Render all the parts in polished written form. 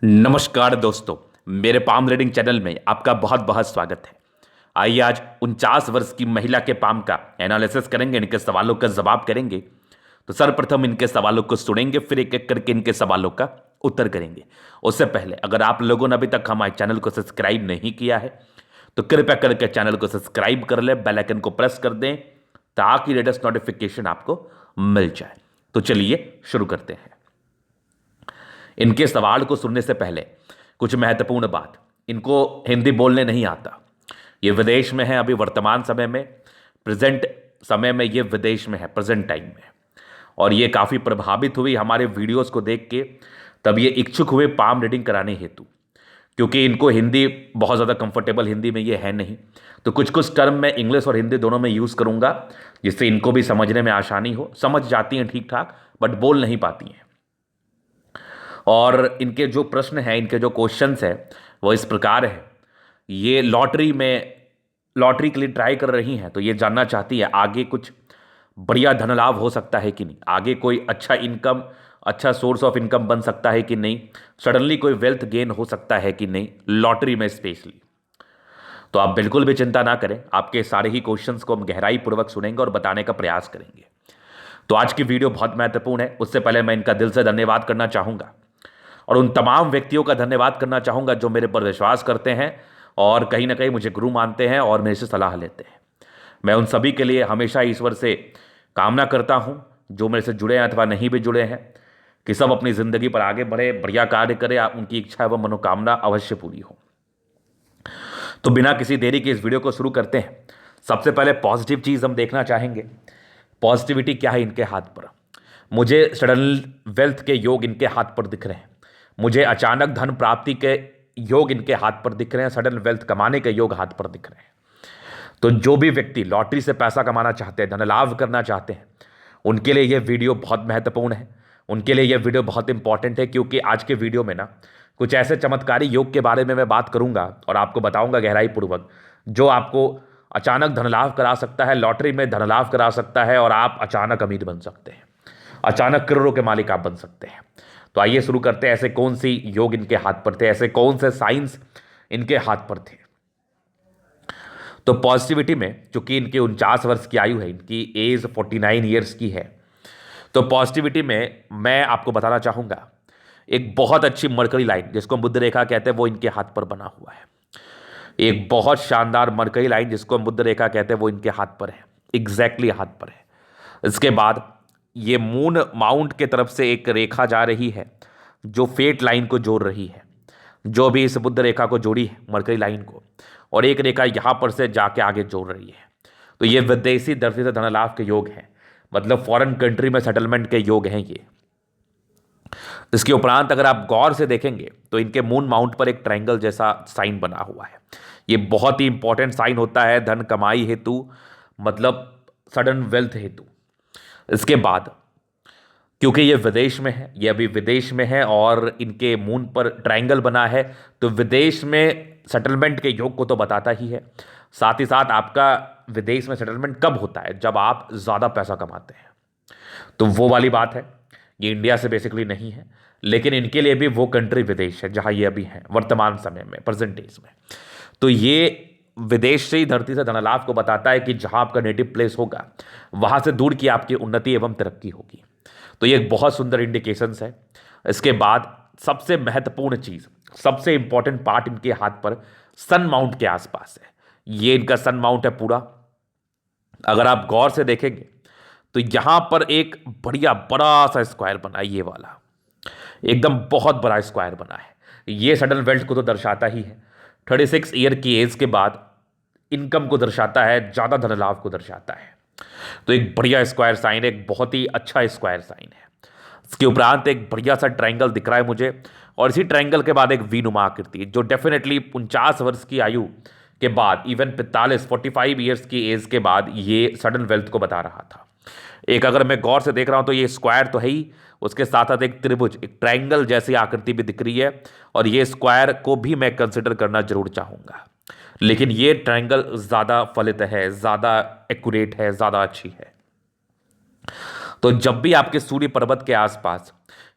नमस्कार दोस्तों, मेरे पाम रीडिंग चैनल में आपका बहुत बहुत स्वागत है। आइए आज 49 वर्ष की महिला के पाम का एनालिसिस करेंगे, इनके सवालों का जवाब करेंगे। तो सर्वप्रथम इनके सवालों को सुनेंगे, फिर एक एक करके इनके सवालों का उत्तर करेंगे। उससे पहले अगर आप लोगों ने अभी तक हमारे चैनल को सब्सक्राइब नहीं किया है तो कृपया करके चैनल को सब्सक्राइब कर ले, बेल आइकन को प्रेस कर दें ताकि लेटेस्ट नोटिफिकेशन आपको मिल जाए। तो चलिए शुरू करते हैं। इनके सवाल को सुनने से पहले कुछ महत्वपूर्ण बात, इनको हिंदी बोलने नहीं आता। ये विदेश में है अभी वर्तमान समय में, प्रेजेंट समय में ये विदेश में है, प्रेजेंट टाइम में। और ये काफ़ी प्रभावित हुई हमारे वीडियोस को देख के, तब ये इच्छुक हुए पाम रीडिंग कराने हेतु, क्योंकि इनको हिंदी बहुत ज़्यादा कंफर्टेबल हिंदी में ये है नहीं। तो कुछ कुछ टर्म मैं इंग्लिश और हिंदी दोनों में यूज़ करूँगा जिससे इनको भी समझने में आसानी हो। समझ जाती हैं ठीक ठाक, बट बोल नहीं पाती हैं। और इनके जो प्रश्न हैं, इनके जो क्वेश्चंस है वो इस प्रकार है। ये लॉटरी के लिए ट्राई कर रही हैं, तो ये जानना चाहती है आगे कुछ बढ़िया धन लाभ हो सकता है कि नहीं, आगे कोई अच्छा इनकम, अच्छा सोर्स ऑफ इनकम बन सकता है कि नहीं, सडनली कोई वेल्थ गेन हो सकता है कि नहीं लॉटरी में स्पेशली। तो आप बिल्कुल भी चिंता ना करें, आपके सारे ही क्वेश्चंस को हम गहराई पूर्वक सुनेंगे और बताने का प्रयास करेंगे। तो आज की वीडियो बहुत महत्वपूर्ण है। उससे पहले मैं इनका दिल से धन्यवाद करना चाहूँगा और उन तमाम व्यक्तियों का धन्यवाद करना चाहूँगा जो मेरे पर विश्वास करते हैं और कहीं ना कहीं मुझे गुरु मानते हैं और मेरे से सलाह लेते हैं। मैं उन सभी के लिए हमेशा ईश्वर से कामना करता हूँ, जो मेरे से जुड़े हैं अथवा नहीं भी जुड़े हैं, कि सब अपनी ज़िंदगी पर आगे बढ़े, बढ़िया कार्य करें, उनकी इच्छा एवं मनोकामना अवश्य पूरी हो। तो बिना किसी देरी के इस वीडियो को शुरू करते हैं। सबसे पहले पॉजिटिव चीज़ हम देखना चाहेंगे। पॉजिटिविटी क्या है इनके हाथ पर। मुझे सडन वेल्थ के योग इनके हाथ पर दिख रहे हैं। मुझे अचानक धन प्राप्ति के योग इनके हाथ पर दिख रहे हैं। सडन वेल्थ कमाने के योग हाथ पर दिख रहे हैं। तो जो भी व्यक्ति लॉटरी से पैसा कमाना चाहते हैं, धन लाभ करना चाहते हैं, उनके लिए यह वीडियो बहुत महत्वपूर्ण है। उनके लिए यह वीडियो बहुत इंपॉर्टेंट है, क्योंकि आज के वीडियो में ना कुछ ऐसे चमत्कारी योग के बारे में मैं बात करूंगा और आपको बताऊंगा गहराई पूर्वक, जो आपको अचानक धन लाभ करा सकता है, लॉटरी में धन लाभ करा सकता है और आप अचानक अमीर बन सकते हैं, अचानक करोड़ों के मालिक आप बन सकते हैं। तो आइए शुरू करते हैं। ऐसे कौन सी योग इनके हाथ पर थे, ऐसे कौन से साइंस इनके हाथ पर थे। तो पॉजिटिविटी में, चूंकि इनकी 49 वर्ष की आयु है, इनकी एज 49 ईयर्स की है, तो पॉजिटिविटी में मैं आपको बताना चाहूंगा एक बहुत अच्छी मरकरी लाइन, जिसको हम बुद्ध रेखा कहते हैं, वो इनके हाथ पर बना हुआ है। एक बहुत शानदार मरकरी लाइन जिसको हम बुद्ध रेखा कहते हैं, वो इनके हाथ पर है, एग्जैक्टली हाथ पर है। इसके बाद ये मून माउंट के तरफ से एक रेखा जा रही है जो फेट लाइन को जोड़ रही है, जो भी इस बुद्ध रेखा को जोड़ी है मरकरी लाइन को, और एक रेखा यहाँ पर से जाके आगे जोड़ रही है। तो ये विदेशी दृष्टि से धन लाभ के योग हैं, मतलब फॉरेन कंट्री में सेटलमेंट के योग हैं ये। इसके उपरांत अगर आप गौर से देखेंगे तो इनके मून माउंट पर एक ट्रायंगल जैसा साइन बना हुआ है। ये बहुत ही इंपॉर्टेंट साइन होता है धन कमाई हेतु, मतलब सडन वेल्थ हेतु। इसके बाद क्योंकि ये विदेश में है, ये अभी विदेश में है और इनके मून पर ट्रायंगल बना है, तो विदेश में सेटलमेंट के योग को तो बताता ही है। साथ ही साथ आपका विदेश में सेटलमेंट कब होता है, जब आप ज़्यादा पैसा कमाते हैं। तो वो वाली बात है, ये इंडिया से बेसिकली नहीं है, लेकिन इनके लिए भी वो कंट्री विदेश है जहाँ ये अभी हैं वर्तमान समय में, प्रेजेंट डेज में। तो ये विदेश से ही धरती से धन लाभ को बताता है कि जहाँ आपका नेटिव प्लेस होगा वहाँ से दूर की आपकी उन्नति एवं तरक्की होगी। तो ये एक बहुत सुंदर इंडिकेशंस है। इसके बाद सबसे महत्वपूर्ण चीज़, सबसे इंपॉर्टेंट पार्ट इनके हाथ पर सन माउंट के आसपास है। ये इनका सन माउंट है पूरा। अगर आप गौर से देखेंगे तो यहां पर एक बढ़िया बड़ा सा स्क्वायर बना है, ये वाला एकदम बहुत बड़ा स्क्वायर बना है। ये सडन वेल्थ को तो दर्शाता ही है। 36 ईयर की एज के बाद इनकम को दर्शाता है, ज़्यादा धन लाभ को दर्शाता है। तो एक बढ़िया स्क्वायर साइन है, एक बहुत ही अच्छा स्क्वायर साइन है। इसके उपरांत एक बढ़िया सा ट्रायंगल दिख रहा है मुझे, और इसी ट्रायंगल के बाद एक वी नुमा आकृति, जो डेफिनेटली 49 वर्ष की आयु के बाद, इवन 45 ईयर्स की एज के बाद ये सडन वेल्थ को बता रहा था। एक अगर मैं गौर से देख रहा हूं तो ये स्क्वायर तो है ही, उसके साथ साथ एक त्रिभुज, एक ट्रायंगल जैसी आकृति भी दिख रही है, और ये स्क्वायर को भी मैं कंसिडर करना जरूर चाहूंगा। लेकिन ये ट्रायंगल ज़्यादा फलित है, ज़्यादा एक्यूरेट है, ज़्यादा अच्छी है। तो जब भी आपके सूर्य पर्वत के आसपास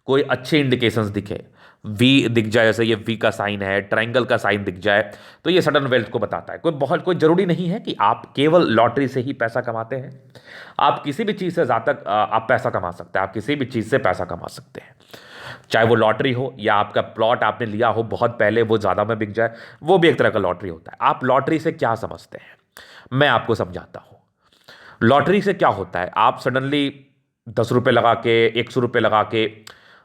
कोई अच्छे इंडिकेशंस दिखे, वी दिख जाए, जैसे ये वी का साइन है, ट्रायंगल का साइन दिख जाए, तो ये सडन वेल्थ को बताता है। कोई जरूरी नहीं है कि आप केवल लॉटरी से ही पैसा कमाते हैं। आप किसी भी चीज़ से ज़्यादा आप पैसा कमा सकते हैं। आप किसी भी चीज़ से पैसा कमा सकते हैं, चाहे वो लॉटरी हो या आपका प्लॉट आपने लिया हो बहुत पहले, वो ज़्यादा में बिक जाए, वो भी एक तरह का लॉटरी होता है। आप लॉटरी से क्या समझते हैं, मैं आपको समझाता हूँ। लॉटरी से क्या होता है, आप सडनली 10 रुपये लगा के, 100 रुपये लगा के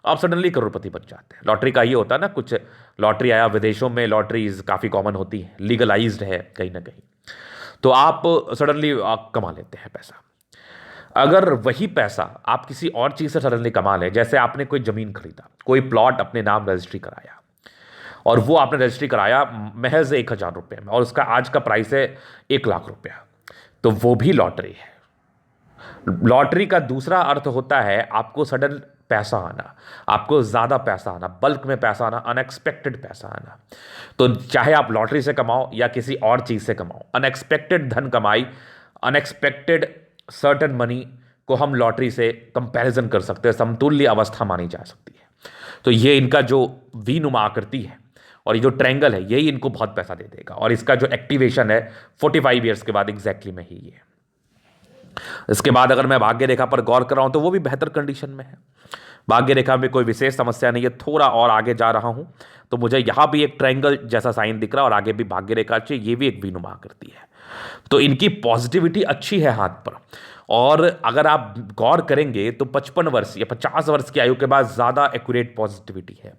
आप सडनली करोड़पति बन जाते हैं। लॉटरी का ये होता है ना, कुछ लॉटरी आया, विदेशों में लॉटरीज काफ़ी कॉमन होती है, लीगलाइज्ड है कहीं ना कहीं, तो आप सडनली कमा लेते हैं पैसा। अगर वही पैसा आप किसी और चीज़ से सडनली कमा लें, जैसे आपने कोई ज़मीन खरीदा, कोई प्लॉट अपने नाम रजिस्ट्री कराया, और वो आपने रजिस्ट्री कराया महज 1,000 रुपये में, और उसका आज का प्राइस है 1,00,000 रुपया, तो वो भी लॉटरी है। लॉटरी का दूसरा अर्थ होता है आपको सडन पैसा आना, आपको ज़्यादा पैसा आना, बल्क में पैसा आना, अनएक्सपेक्टेड पैसा आना। तो चाहे आप लॉटरी से कमाओ या किसी और चीज़ से कमाओ, अनएक्सपेक्टेड धन कमाई, अनएक्सपेक्टेड सर्टन मनी को हम लॉटरी से कंपैरिजन कर सकते हैं, समतुल्य अवस्था मानी जा सकती है। तो ये इनका जो वी नुमा आकृति है और ये जो ट्रायंगल है, यही इनको बहुत पैसा दे देगा। और इसका जो एक्टिवेशन है 45 ईयर्स के बाद एग्जैक्टली में ही है। इसके बाद अगर मैं भाग्य रेखा पर गौर कर रहा हूं तो वो भी बेहतर कंडीशन में है। भाग्य रेखा में कोई विशेष समस्या नहीं है। थोड़ा और आगे जा रहा हूं तो मुझे यहां भी एक ट्रायंगल जैसा साइन दिख रहा है और आगे भी भाग्य रेखा अच्छी, ये भी एक वीनुमा आकृति है। तो इनकी पॉजिटिविटी अच्छी है हाथ पर। और अगर आप गौर करेंगे तो 55 वर्ष या 50 वर्ष की आयु के बाद ज़्यादा एक्यूरेट पॉजिटिविटी है,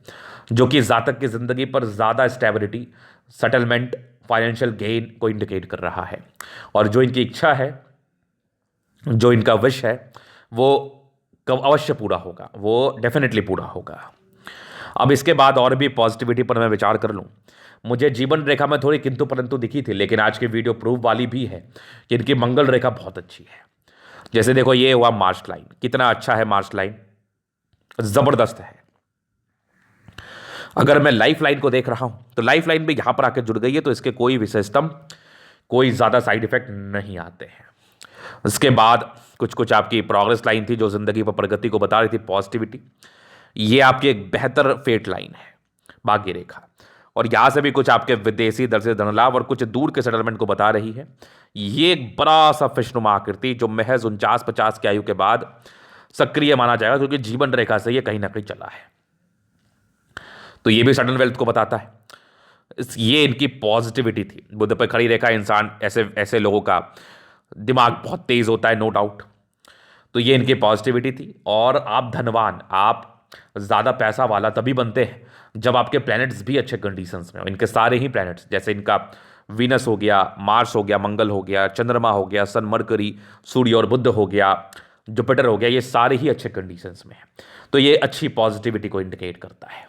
जो कि जातक की ज़िंदगी पर ज़्यादा स्टेबिलिटी, सेटलमेंट, फाइनेंशियल गेन को इंडिकेट कर रहा है। और जो इनकी इच्छा है, जो इनका विश है, वो कब अवश्य पूरा होगा, वो डेफिनेटली पूरा होगा। अब इसके बाद और भी पॉजिटिविटी पर मैं विचार कर लूं, मुझे जीवन रेखा में थोड़ी किंतु परंतु दिखी थी, लेकिन आज की वीडियो प्रूफ वाली भी है कि इनकी मंगल रेखा बहुत अच्छी है। जैसे देखो, ये हुआ मार्च लाइन, कितना अच्छा है मार्च लाइन, जबरदस्त है। अगर मैं लाइफ लाइन को देख रहा हूं तो लाइफ लाइन भी यहां पर आकर जुड़ गई है, तो इसके कोई विशेषतम, कोई ज्यादा साइड इफेक्ट नहीं आते हैं। उसके बाद कुछ कुछ आपकी प्रोग्रेस लाइन थी जो जिंदगी पर प्रगति को बता रही थी, पॉजिटिविटी। ये आपकी एक बेहतर फेट लाइन है, भाग्य रेखा। और यहां से भी कुछ आपके विदेशी दर से धन लाभ और कुछ दूर के सेटलमेंट को बता रही है। ये एक बड़ा सा फिशनुमा आकृति जो महज 49-50 की आयु के बाद सक्रिय माना जाएगा, क्योंकि जीवन रेखा से ये कहीं ना कहीं चला है। तो ये भी सडन वेल्थ को बताता है। ये इनकी पॉजिटिविटी थी। बुध पर खड़ी रेखा इंसान, ऐसे ऐसे लोगों का दिमाग बहुत तेज होता है, नो डाउट। तो ये इनकी पॉजिटिविटी थी। और आप धनवान, आप ज़्यादा पैसा वाला तभी बनते हैं जब आपके प्लैनेट्स भी अच्छे कंडीशंस में हो। इनके सारे ही प्लैनेट्स, जैसे इनका वीनस हो गया, मार्स हो गया, मंगल हो गया, चंद्रमा हो गया, सन, मरकरी, सूर्य और बुध हो गया, जुपिटर हो गया, ये सारे ही अच्छे कंडीशंस में हैं। तो ये अच्छी पॉजिटिविटी को इंडिकेट करता है।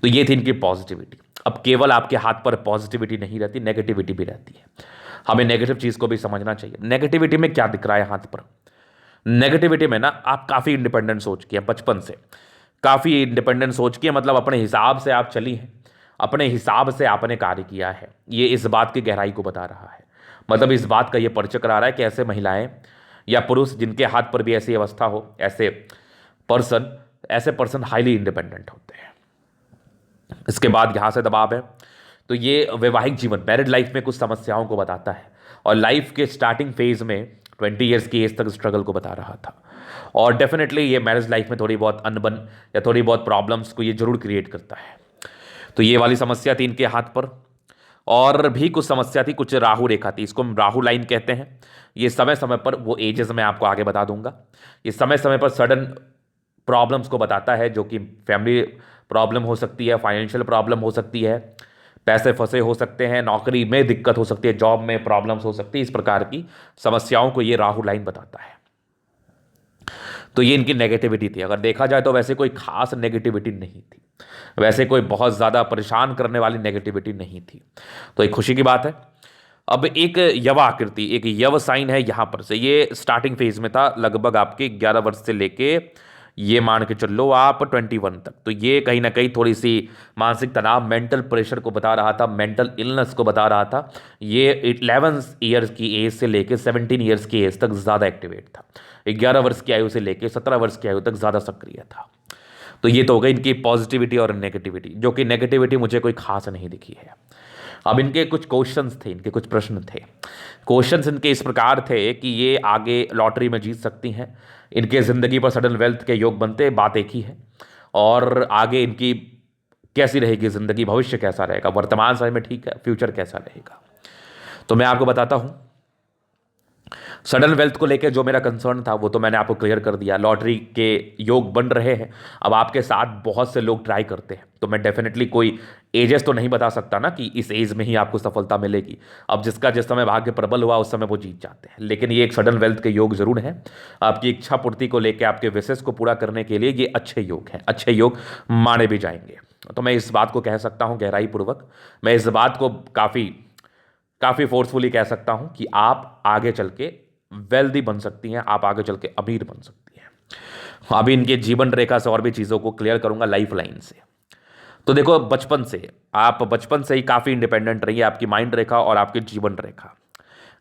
तो ये थी इनकी पॉजिटिविटी। अब केवल आपके हाथ पर पॉजिटिविटी नहीं रहती, नेगेटिविटी भी रहती है। हमें नेगेटिव चीज़ को भी समझना चाहिए। नेगेटिविटी में क्या दिख रहा है हाथ पर? नेगेटिविटी में ना, आप काफ़ी इंडिपेंडेंट सोच के हैं, बचपन से काफ़ी इंडिपेंडेंट सोच के, मतलब अपने हिसाब से आप चली हैं, अपने हिसाब से आपने कार्य किया है। ये इस बात की गहराई को बता रहा है। मतलब इस बात का ये परिचय करा रहा है कि ऐसे महिलाएं या पुरुष जिनके हाथ पर भी ऐसी अवस्था हो, ऐसे पर्सन हाईली इंडिपेंडेंट होते हैं। इसके बाद यहाँ से दबाव है, तो ये वैवाहिक जीवन, मैरिड लाइफ में कुछ समस्याओं को बताता है। और लाइफ के स्टार्टिंग फेज में 20 ईयर्स की एज तक स्ट्रगल को बता रहा था। और डेफिनेटली ये मैरिज लाइफ में थोड़ी बहुत अनबन या थोड़ी बहुत प्रॉब्लम्स को ये जरूर क्रिएट करता है। तो ये वाली समस्या थी इनके हाथ पर। और भी कुछ समस्या थी, कुछ राहु रेखा थी, इसको हम राहु लाइन कहते हैं। ये समय समय पर, वो एजेस मैं आपको आगे बता दूंगा, ये समय समय पर सडन प्रॉब्लम्स को बताता है, जो कि फैमिली प्रॉब्लम हो सकती है, फाइनेंशियल प्रॉब्लम हो सकती है, पैसे फंसे हो सकते हैं, नौकरी में दिक्कत हो सकती है, जॉब में प्रॉब्लम्स हो सकती है। इस प्रकार की समस्याओं को ये राहु लाइन बताता है। तो ये इनकी नेगेटिविटी थी। अगर देखा जाए तो वैसे कोई खास नेगेटिविटी नहीं थी, वैसे कोई बहुत ज़्यादा परेशान करने वाली नेगेटिविटी नहीं थी। तो एक खुशी की बात है। अब एक यवा आकृति, एक यव साइन है यहाँ पर से। ये स्टार्टिंग फेज में था, लगभग आपके 11 वर्ष से लेके ये मान के चल लो आप 21 तक। तो ये कहीं ना कहीं थोड़ी सी मानसिक तनाव, मेंटल प्रेशर को बता रहा था, मेंटल इलनेस को बता रहा था। ये 11 ईयर्स की एज से लेके 17 ईयर्स की एज तक ज़्यादा एक्टिवेट था। 11 वर्ष की आयु से लेके 17 वर्ष की आयु तक ज़्यादा सक्रिय था। तो ये तो हो गई इनकी पॉजिटिविटी और नेगेटिविटी, जो कि नेगेटिविटी मुझे कोई खास नहीं दिखी है। अब इनके कुछ क्वेश्चंस थे, इनके कुछ प्रश्न थे। क्वेश्चंस इनके इस प्रकार थे कि ये आगे लॉटरी में जीत सकती हैं, इनके ज़िंदगी पर सडन वेल्थ के योग बनते, बात एक ही है। और आगे इनकी कैसी रहेगी ज़िंदगी, भविष्य कैसा रहेगा, वर्तमान समय में ठीक है, फ्यूचर कैसा रहेगा। तो मैं आपको बताता हूँ। सडन वेल्थ को लेकर जो मेरा कंसर्न था वो तो मैंने आपको क्लियर कर दिया। लॉटरी के योग बन रहे हैं, अब आपके साथ बहुत से लोग ट्राई करते हैं, तो मैं डेफिनेटली कोई एजेस तो नहीं बता सकता ना कि इस एज में ही आपको सफलता मिलेगी। अब जिसका जिस समय भाग्य प्रबल हुआ उस समय वो जीत जाते हैं, लेकिन ये एक सडन वेल्थ के योग जरूर हैं। आपकी इच्छा पूर्ति को लेकर, आपके विशेष को पूरा करने के लिए ये अच्छे योग हैं, अच्छे योग माने भी जाएंगे। तो मैं इस बात को कह सकता हूँ गहराई पूर्वक, मैं इस बात को काफ़ी फोर्सफुली कह सकता हूँ कि आप आगे चल के वेल्दी बन सकती हैं, आप आगे चल के अमीर बन सकती हैं। अभी इनके जीवन रेखा से और भी चीज़ों को क्लियर करूंगा लाइफ लाइन से। तो देखो, बचपन से ही काफ़ी इंडिपेंडेंट रही है। आपकी माइंड रेखा और आपकी जीवन रेखा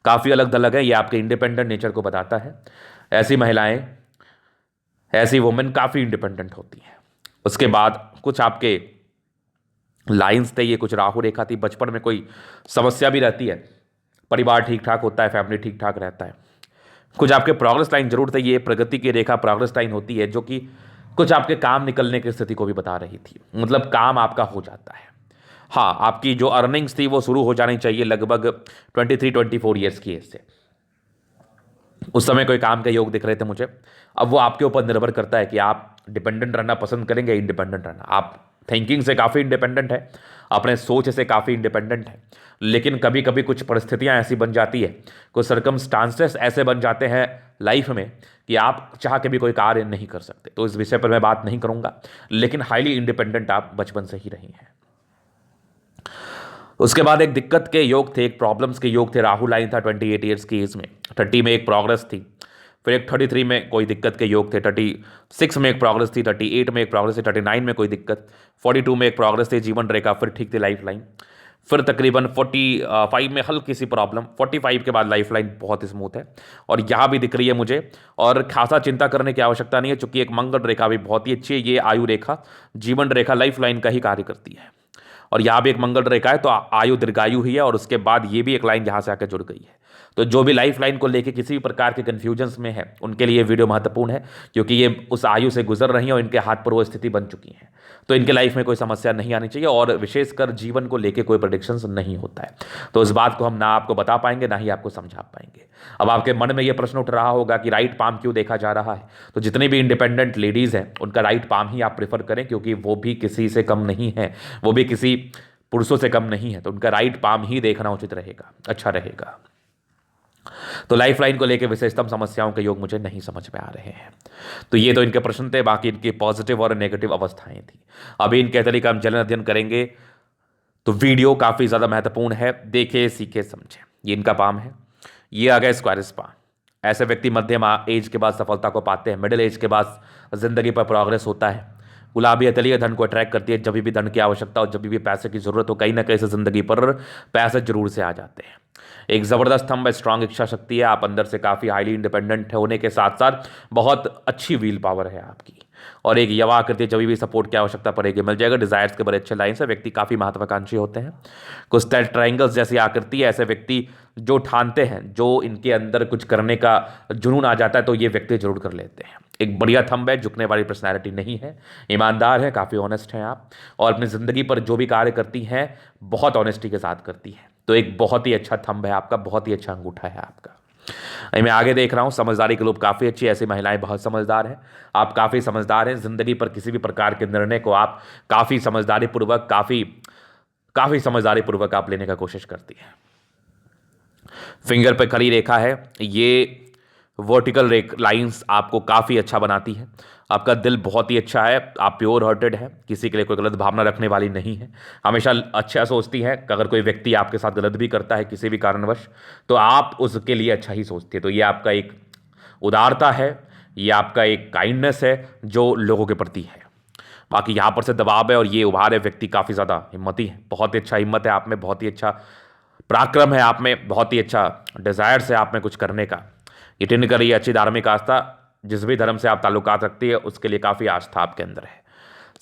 काफ़ी अलग अलग है, ये आपके इंडिपेंडेंट नेचर को बताता है। ऐसी महिलाएं, ऐसी वुमेन काफ़ी इंडिपेंडेंट होती हैं। उसके बाद कुछ आपके लाइंस थे, ये कुछ राहु रेखा थी। बचपन में कोई समस्या भी रहती है, परिवार ठीक ठाक होता है, फैमिली ठीक ठाक रहता है। कुछ आपके प्रोग्रेस लाइन जरूर थे, ये प्रगति की रेखा प्रोग्रेस लाइन होती है, जो कि कुछ आपके काम निकलने की स्थिति को भी बता रही थी। मतलब काम आपका हो जाता है। हाँ, आपकी जो अर्निंग्स थी वो शुरू हो जानी चाहिए लगभग 23-24 ईयर्स की एज से। उस समय कोई काम के योग दिख रहे थे मुझे। अब वो आपके ऊपर निर्भर करता है कि आप डिपेंडेंट रहना पसंद करेंगे, इंडिपेंडेंट रहना। आप थिंकिंग से काफ़ी इंडिपेंडेंट है, अपने सोच से काफ़ी इंडिपेंडेंट है, लेकिन कभी कभी कुछ परिस्थितियां ऐसी बन जाती है, कुछ सर्कमस्टांसेस ऐसे बन जाते हैं लाइफ में कि आप चाह के भी कोई कार्य नहीं कर सकते। तो इस विषय पर मैं बात नहीं करूंगा, लेकिन हाईली इंडिपेंडेंट आप बचपन से ही रही हैं। उसके बाद एक दिक्कत के योग थे, एक प्रॉब्लम्स के योग थे। राहु लाइन था 28 ईयर्स की एज में, 30 में एक प्रोग्रेस थी, फिर एक 33 में कोई दिक्कत के योग थे, 36 में एक प्रोग्रेस थी, 38 में एक प्रोग्रेस थी, 39 में कोई दिक्कत, 42 में एक प्रोग्रेस थी, जीवन रेखा फिर ठीक थी, लाइफ लाइन। फिर तकरीबन 45 में हल्की सी प्रॉब्लम, 45 के बाद लाइफ लाइन बहुत स्मूथ है और यहाँ भी दिख रही है मुझे। और खासा चिंता करने की आवश्यकता नहीं है, चूंकि एक मंगल रेखा भी बहुत ही अच्छी है। ये आयु रेखा, जीवन रेखा, लाइफ लाइन का ही कार्य करती है। और यहाँ भी एक मंगल रेखा है, तो आयु दीर्घायु ही है। और उसके बाद ये भी एक लाइन यहाँ से आकर जुड़ गई है। तो जो भी लाइफ लाइन को लेके किसी भी प्रकार के कन्फ्यूजन्स में है, उनके लिए वीडियो महत्वपूर्ण है, क्योंकि ये उस आयु से गुजर रही हैं और इनके हाथ पर वो स्थिति बन चुकी है। तो इनके लाइफ में कोई समस्या नहीं आनी चाहिए, और विशेषकर जीवन को लेके कोई प्रेडिक्शंस नहीं होता है। तो इस बात को हम ना आपको बता पाएंगे, ना ही आपको समझा पाएंगे। अब आपके मन में ये प्रश्न उठ रहा होगा कि राइट पाम क्यों देखा जा रहा है। तो जितनी भी इंडिपेंडेंट लेडीज़ हैं, उनका राइट पाम ही आप प्रेफर करें, क्योंकि वो भी किसी से कम नहीं है, वो भी किसी पुरुषों से कम नहीं है। तो उनका राइट पाम ही देखना उचित रहेगा, अच्छा रहेगा। तो लाइफ लाइन को लेकर विशेषतम समस्याओं के योग मुझे नहीं समझ में आ रहे हैं। तो ये तो इनके प्रश्न थे, बाकी इनकी पॉजिटिव और नेगेटिव अवस्थाएं थी। अभी इनके तरीके हम जलन अध्ययन करेंगे, तो वीडियो काफ़ी ज़्यादा महत्वपूर्ण है, देखे सीखे समझे। ये इनका पाम है, ये आ गया स्क्वायरस पाम। ऐसे व्यक्ति मध्यम एज के बाद सफलता को पाते हैं, मिडिल एज के बाद जिंदगी पर प्रोग्रेस होता है। गुलाबी अतलिया धन को अट्रैक्ट करती है, जब भी धन की आवश्यकता हो, जब भी पैसे की जरूरत हो, कहीं ना कहीं से जिंदगी पर पैसे जरूर से आ जाते हैं। एक ज़बरदस्त स्तंभ, स्ट्रांग इच्छा शक्ति है, आप अंदर से काफ़ी हाईली इंडिपेंडेंट होने के साथ साथ बहुत अच्छी व्हील पावर है आपकी। और एक यवा आकृति, जब भी सपोर्ट की आवश्यकता पड़ेगी मिल जाएगा। डिजायर्स के बड़े अच्छे लाइन से, व्यक्ति काफ़ी महत्वाकांक्षी होते हैं। कुछ ट्राइंगल्स जैसी आकृति है, ऐसे व्यक्ति जो ठानते हैं, जो इनके अंदर कुछ करने का जुनून आ जाता है, तो ये व्यक्ति जरूर कर लेते हैं। एक बढ़िया थंब है, झुकने वाली पर्सनैलिटी नहीं है, ईमानदार है, काफ़ी ऑनेस्ट हैं आप, और अपनी ज़िंदगी पर जो भी कार्य करती हैं बहुत ऑनेस्टी के साथ करती हैं। तो एक बहुत ही अच्छा थंब है आपका, बहुत ही अच्छा अंगूठा है आपका। मैं आगे देख रहा हूँ, समझदारी के लोग काफ़ी अच्छी, ऐसी महिलाएं बहुत समझदार हैं। आप काफ़ी समझदार हैं, ज़िंदगी पर किसी भी प्रकार के निर्णय को आप काफ़ी समझदारीपूर्वक समझदारीपूर्वक आप लेने का कोशिश करती हैं। फिंगर पे खड़ी रेखा है, ये वर्टिकल लाइंस आपको काफ़ी अच्छा बनाती है। आपका दिल बहुत ही अच्छा है, आप प्योर हार्टेड है, किसी के लिए कोई गलत भावना रखने वाली नहीं है, हमेशा अच्छा सोचती है। अगर कोई व्यक्ति आपके साथ गलत भी करता है किसी भी कारणवश, तो आप उसके लिए अच्छा ही सोचती है। तो ये आपका एक उदारता है, ये आपका एक काइंडनेस है जो लोगों के प्रति है। बाकी यहाँ पर से दबाव है और ये उभार है, व्यक्ति काफ़ी ज़्यादा हिम्मती है, बहुत ही अच्छा हिम्मत है आप में, बहुत ही अच्छा पराक्रम है आप में, बहुत ही अच्छा डिज़ायर्स है आप में कुछ करने का। ये टिन कर रही है अच्छी धार्मिक आस्था, जिस भी धर्म से आप ताल्लुकात रखती है उसके लिए काफ़ी आस्था आपके अंदर है।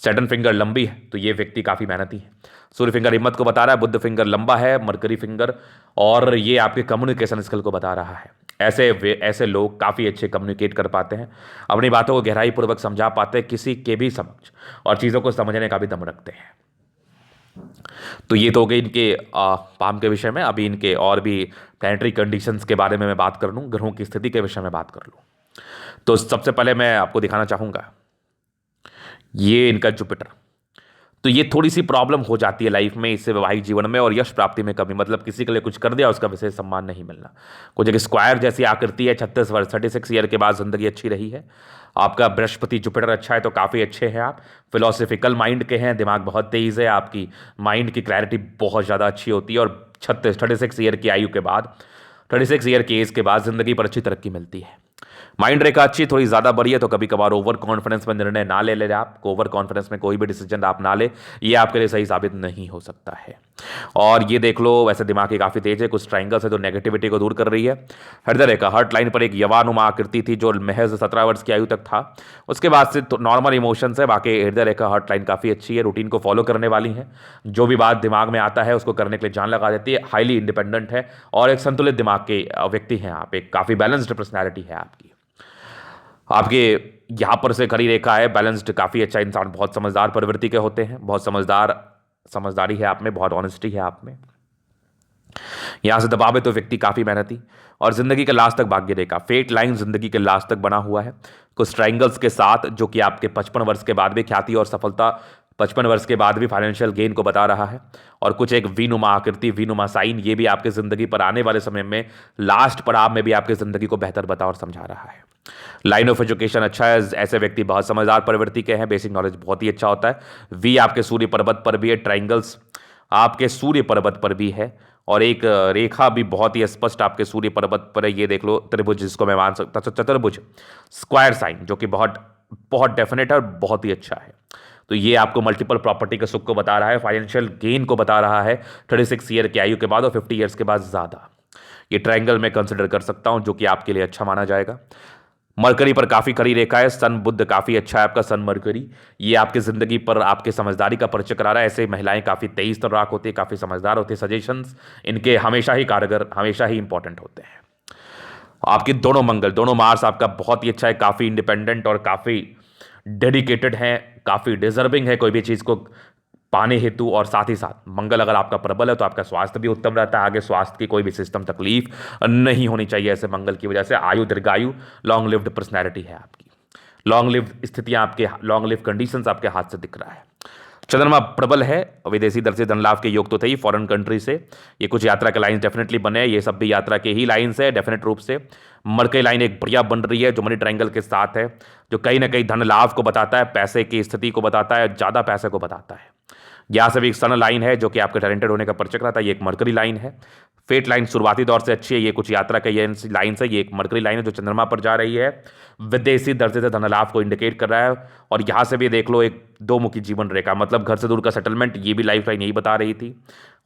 सैटर्न फिंगर लंबी है तो ये व्यक्ति काफ़ी मेहनती है। सूर्य फिंगर हिम्मत को बता रहा है, बुध फिंगर लंबा है, मरकरी फिंगर, और ये आपके कम्युनिकेशन स्किल को बता रहा है। ऐसे लोग काफ़ी अच्छे कम्युनिकेट कर पाते हैं, अपनी बातों को गहराई पूर्वक समझा पाते हैं किसी के भी समझ, और चीज़ों को समझने का भी दम रखते हैं। तो ये तो हो गई इनके पाम के विषय में। अभी इनके और भी प्लैनेटरी कंडीशंस के बारे में मैं बात कर लूँ, ग्रहों की स्थिति के विषय में बात कर लूँ। तो सबसे पहले मैं आपको दिखाना चाहूँगा ये इनका जुपिटर। तो ये थोड़ी सी प्रॉब्लम हो जाती है लाइफ में, इससे वैवाहिक जीवन में और यश प्राप्ति में कमी, मतलब किसी के लिए कुछ कर दिया उसका विशेष सम्मान नहीं मिलना। कुछ एक स्क्वायर जैसी आकृति है, 36 वर्ष 36 ईयर के बाद जिंदगी अच्छी रही है। आपका बृहस्पति जुपिटर अच्छा है तो काफ़ी अच्छे हैं आप। फिलोसफिकल माइंड के हैं, दिमाग बहुत तेज़ है, आपकी माइंड की क्लैरिटी बहुत ज़्यादा अच्छी होती है, और 36 ईयर की आयु के बाद, 36 ईयर की एज के बाद जिंदगी पर अच्छी तरक्की मिलती है। माइंड रेखा अच्छी थोड़ी ज़्यादा बड़ी है, तो कभी कभार ओवर कॉन्फिडेंस में निर्णय ना ले ले आप, ओवर कॉन्फिडेंस में कोई भी डिसीजन आप ना ले, ये आपके लिए सही साबित नहीं हो सकता है। और ये देख लो वैसे दिमाग की काफ़ी तेज है, कुछ ट्राइंगल्स है जो नेगेटिविटी को दूर कर रही है। हृदय रेखा हर्ट लाइन पर एक यवानुमा आकृति थी जो महज 17 वर्ष की आयु तक था, उसके बाद से तो नॉर्मल इमोशंस है। बाकी हृदय रेखा हर्ट लाइन काफ़ी अच्छी है, रूटीन को फॉलो करने वाली है, जो भी बात दिमाग में आता है उसको करने के लिए जान लगा देती है, हाईली इंडिपेंडेंट है और एक संतुलित दिमाग के व्यक्ति हैं आप, एक काफ़ी बैलेंस्ड पर्सनैलिटी है आपकी। आपके यहाँ पर से खड़ी रेखा है बैलेंस्ड, काफ़ी अच्छा इंसान, बहुत समझदार प्रवृत्ति के होते हैं, बहुत समझदारी है आप में, बहुत ऑनेस्टी है आप में। यहाँ से दबावे तो व्यक्ति काफ़ी मेहनती, और जिंदगी के लास्ट तक भाग्य रेखा फेट लाइन जिंदगी के लास्ट तक बना हुआ है, कुछ ट्राइंगल्स के साथ, जो कि आपके 55 वर्ष के बाद भी ख्याति और सफलता, 55 वर्ष के बाद भी फाइनेंशियल गेन को बता रहा है। और कुछ एक वीनुमा आकृति, वीनुमा साइन, ये भी आपके जिंदगी पर आने वाले समय में लास्ट पड़ाव में भी आपकी जिंदगी को बेहतर बता और समझा रहा है। लाइन ऑफ एजुकेशन अच्छा है, ऐसे व्यक्ति बहुत समझदार प्रवृत्ति के हैं, बेसिक नॉलेज बहुत ही अच्छा होता है। वी आपके सूर्य पर्वत पर भी है, ट्राइंगल्स आपके सूर्य पर्वत पर भी है, और एक रेखा भी बहुत ही स्पष्ट आपके सूर्य पर्वत पर है, ये देख लो त्रिभुज, जिसको मैं मान सकता हूँ चतुर्भुज स्क्वायर साइन, जो कि बहुत बहुत डेफिनेट है और बहुत ही अच्छा है। तो ये आपको मल्टीपल प्रॉपर्टी के सुख को बता रहा है, फाइनेंशियल गेन को बता रहा है 36 ईयर की आयु के बाद और 50 ईयर्स के बाद ज़्यादा। ये ट्रायंगल मैं कंसिडर कर सकता हूं, जो कि आपके लिए अच्छा माना जाएगा। मरकरी पर काफ़ी खड़ी रेखा है, सन बुध काफ़ी अच्छा है आपका सन मरकरी, ये आपकी ज़िंदगी पर आपके समझदारी का परिचय करा रहा है। ऐसे महिलाएं काफ़ी तेईस तर्राक होती है, काफ़ी समझदार होती है, सजेशंस इनके हमेशा ही कारगर, हमेशा ही इंपॉर्टेंट होते हैं। आपके दोनों मंगल, दोनों मार्स आपका बहुत ही अच्छा है, काफ़ी इंडिपेंडेंट और काफ़ी डेडिकेटेड है, काफ़ी डिजर्विंग है कोई भी चीज़ को पाने हेतु। और साथ ही साथ मंगल अगर आपका प्रबल है तो आपका स्वास्थ्य भी उत्तम रहता है, आगे स्वास्थ्य की कोई भी सिस्टम तकलीफ नहीं होनी चाहिए ऐसे मंगल की वजह से। आयु दीर्घायु, लॉन्ग लिव्ड पर्सनैलिटी है आपकी, लॉन्ग लिव स्थितियां आपके, लॉन्ग लिव कंडीशंस आपके हाथ से दिख रहा है। चंद्रमा प्रबल है, विदेशी दर से धन लाभ के योग तो थे ही, फॉरेन कंट्री से ये कुछ यात्रा के लाइन डेफिनेटली बने हैं, ये सब भी यात्रा के ही लाइन्स है डेफिनेट रूप से। मरकई लाइन एक बढ़िया बन रही है जो मनी ट्रायंगल के साथ है, जो कहीं ना कहीं धन लाभ को बताता है, पैसे की स्थिति को बताता है, ज़्यादा पैसे को बताता है। यहाँ से भी एक सन लाइन है जो कि आपके टैलेंटेड होने का परिचय कराता है, ये एक मरकरी लाइन है। फेट लाइन शुरुआती दौर से अच्छी है, ये कुछ यात्रा के ये लाइन है, ये एक मरकरी लाइन है जो चंद्रमा पर जा रही है, विदेशी दर्जे से धन लाभ को इंडिकेट कर रहा है। और यहाँ से भी देख लो एक दो मुखी जीवन रेखा, मतलब घर से दूर का सेटलमेंट, ये भी लाइफ लाइन यही बता रही थी।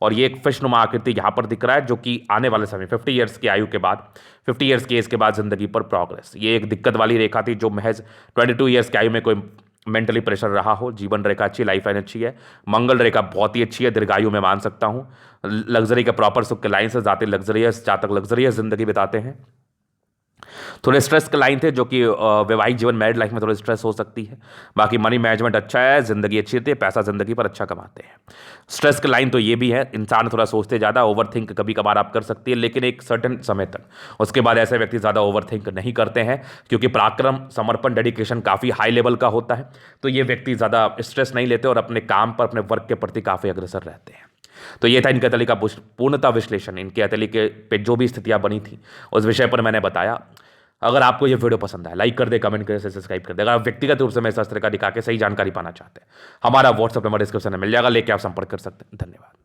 और ये एक फिशनुमा आकृति यहाँ पर दिख रहा है जो कि आने वाले समय 50 ईयर्स की आयु के बाद, 50 ईयर्स की एज के बाद जिंदगी पर प्रोग्रेस, ये एक दिक्कत वाली रेखा थी जो महज 22 ईयर्स की आयु में कोई मेंटली प्रेशर रहा हो। जीवन रेखा अच्छी, लाइफ लाइन अच्छी है, मंगल रेखा बहुत ही अच्छी है, दीर्घायु में मान सकता हूँ। लग्जरी का प्रॉपर सुख के लाइन से जाते लग्जरियस, जहाँ तक लग्जरियस जिंदगी बिताते हैं। थोड़े स्ट्रेस के लाइन थे जो कि वैवाहिक जीवन, मैरिड लाइफ में थोड़ी स्ट्रेस हो सकती है। बाकी मनी मैनेजमेंट अच्छा है, जिंदगी अच्छी रहती है, पैसा जिंदगी पर अच्छा कमाते हैं। स्ट्रेस के लाइन तो ये भी है, इंसान थोड़ा सोचते ज़्यादा, ओवर थिंक कभी कभार आप कर सकती है, लेकिन एक सर्टेन समय तक, उसके बाद ऐसे व्यक्ति ज़्यादा ओवर थिंक नहीं करते हैं, क्योंकि पराक्रम, समर्पण, डेडिकेशन काफ़ी हाई लेवल का होता है। तो ये व्यक्ति ज़्यादा स्ट्रेस नहीं लेते और अपने काम पर, अपने वर्क के प्रति काफ़ी अग्रसर रहते हैं। तो ये था इनके अतली का पूर्णता विश्लेषण, इनके अतली के पे जो भी स्थितियां बनी थी उस विषय पर मैंने बताया। अगर आपको ये वीडियो पसंद आया, लाइक कर दे, कमेंट करे, सब्सक्राइब कर दे। अगर आप व्यक्तिगत रूप से मेरे शास्त्र का दिखा के सही जानकारी पाना चाहते हैं, हमारा व्हाट्सएप नंबर डिस्क्रिप्शन में मिल जाएगा, लेके आप संपर्क कर सकते हैं। धन्यवाद।